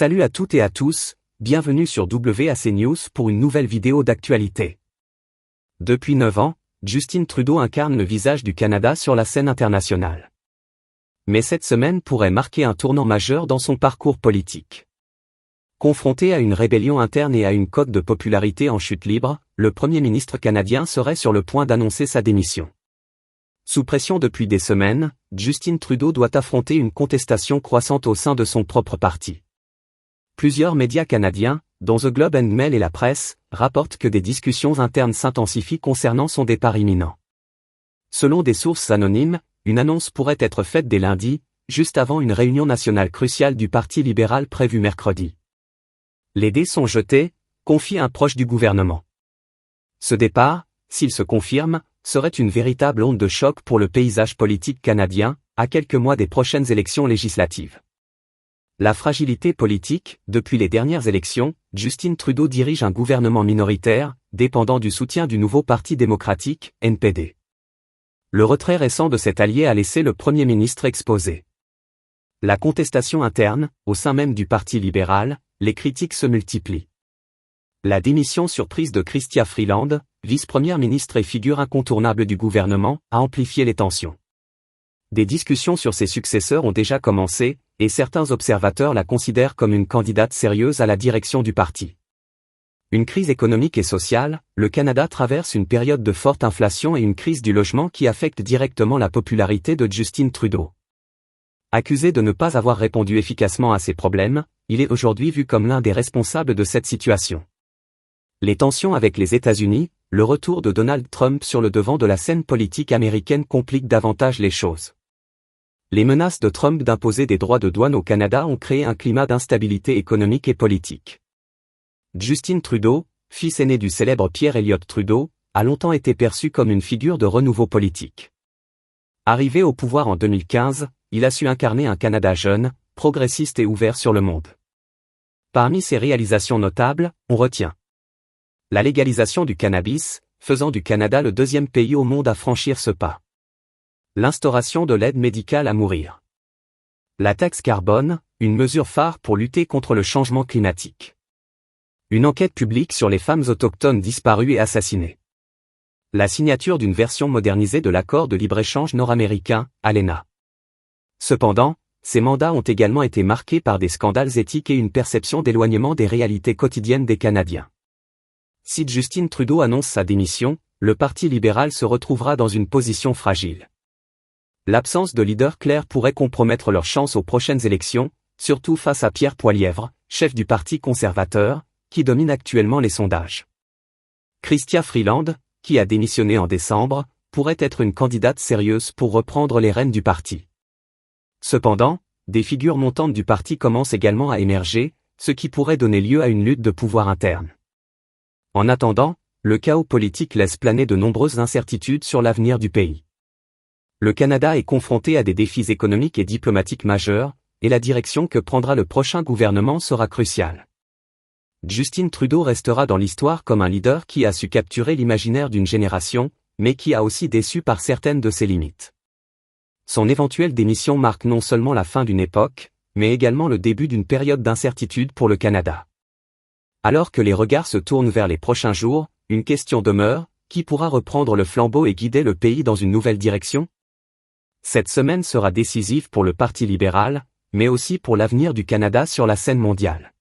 Salut à toutes et à tous, bienvenue sur WAC News pour une nouvelle vidéo d'actualité. Depuis 9 ans, Justin Trudeau incarne le visage du Canada sur la scène internationale. Mais cette semaine pourrait marquer un tournant majeur dans son parcours politique. Confronté à une rébellion interne et à une cote de popularité en chute libre, le Premier ministre canadien serait sur le point d'annoncer sa démission. Sous pression depuis des semaines, Justin Trudeau doit affronter une contestation croissante au sein de son propre parti. Plusieurs médias canadiens, dont The Globe and Mail et la presse, rapportent que des discussions internes s'intensifient concernant son départ imminent. Selon des sources anonymes, une annonce pourrait être faite dès lundi, juste avant une réunion nationale cruciale du Parti libéral prévue mercredi. Les dés sont jetés, confie un proche du gouvernement. Ce départ, s'il se confirme, serait une véritable onde de choc pour le paysage politique canadien, à quelques mois des prochaines élections législatives. La fragilité politique, depuis les dernières élections, Justin Trudeau dirige un gouvernement minoritaire, dépendant du soutien du nouveau Parti démocratique, NPD. Le retrait récent de cet allié a laissé le Premier ministre exposé. La contestation interne, au sein même du Parti libéral, les critiques se multiplient. La démission surprise de Chrystia Freeland, vice-première ministre et figure incontournable du gouvernement, a amplifié les tensions. Des discussions sur ses successeurs ont déjà commencé, et certains observateurs la considèrent comme une candidate sérieuse à la direction du parti. Une crise économique et sociale, le Canada traverse une période de forte inflation et une crise du logement qui affecte directement la popularité de Justin Trudeau. Accusé de ne pas avoir répondu efficacement à ces problèmes, il est aujourd'hui vu comme l'un des responsables de cette situation. Les tensions avec les États-Unis, le retour de Donald Trump sur le devant de la scène politique américaine compliquent davantage les choses. Les menaces de Trump d'imposer des droits de douane au Canada ont créé un climat d'instabilité économique et politique. Justin Trudeau, fils aîné du célèbre Pierre Elliott Trudeau, a longtemps été perçu comme une figure de renouveau politique. Arrivé au pouvoir en 2015, il a su incarner un Canada jeune, progressiste et ouvert sur le monde. Parmi ses réalisations notables, on retient la légalisation du cannabis, faisant du Canada le deuxième pays au monde à franchir ce pas. L'instauration de l'aide médicale à mourir. La taxe carbone, une mesure phare pour lutter contre le changement climatique. Une enquête publique sur les femmes autochtones disparues et assassinées. La signature d'une version modernisée de l'accord de libre-échange nord-américain, ALENA. Cependant, ces mandats ont également été marqués par des scandales éthiques et une perception d'éloignement des réalités quotidiennes des Canadiens. Si Justin Trudeau annonce sa démission, le Parti libéral se retrouvera dans une position fragile. L'absence de leader clair pourrait compromettre leurs chances aux prochaines élections, surtout face à Pierre Poilievre, chef du Parti conservateur, qui domine actuellement les sondages. Chrystia Freeland, qui a démissionné en décembre, pourrait être une candidate sérieuse pour reprendre les rênes du parti. Cependant, des figures montantes du parti commencent également à émerger, ce qui pourrait donner lieu à une lutte de pouvoir interne. En attendant, le chaos politique laisse planer de nombreuses incertitudes sur l'avenir du pays. Le Canada est confronté à des défis économiques et diplomatiques majeurs, et la direction que prendra le prochain gouvernement sera cruciale. Justin Trudeau restera dans l'histoire comme un leader qui a su capturer l'imaginaire d'une génération, mais qui a aussi déçu par certaines de ses limites. Son éventuelle démission marque non seulement la fin d'une époque, mais également le début d'une période d'incertitude pour le Canada. Alors que les regards se tournent vers les prochains jours, une question demeure, qui pourra reprendre le flambeau et guider le pays dans une nouvelle direction ? Cette semaine sera décisive pour le Parti libéral, mais aussi pour l'avenir du Canada sur la scène mondiale.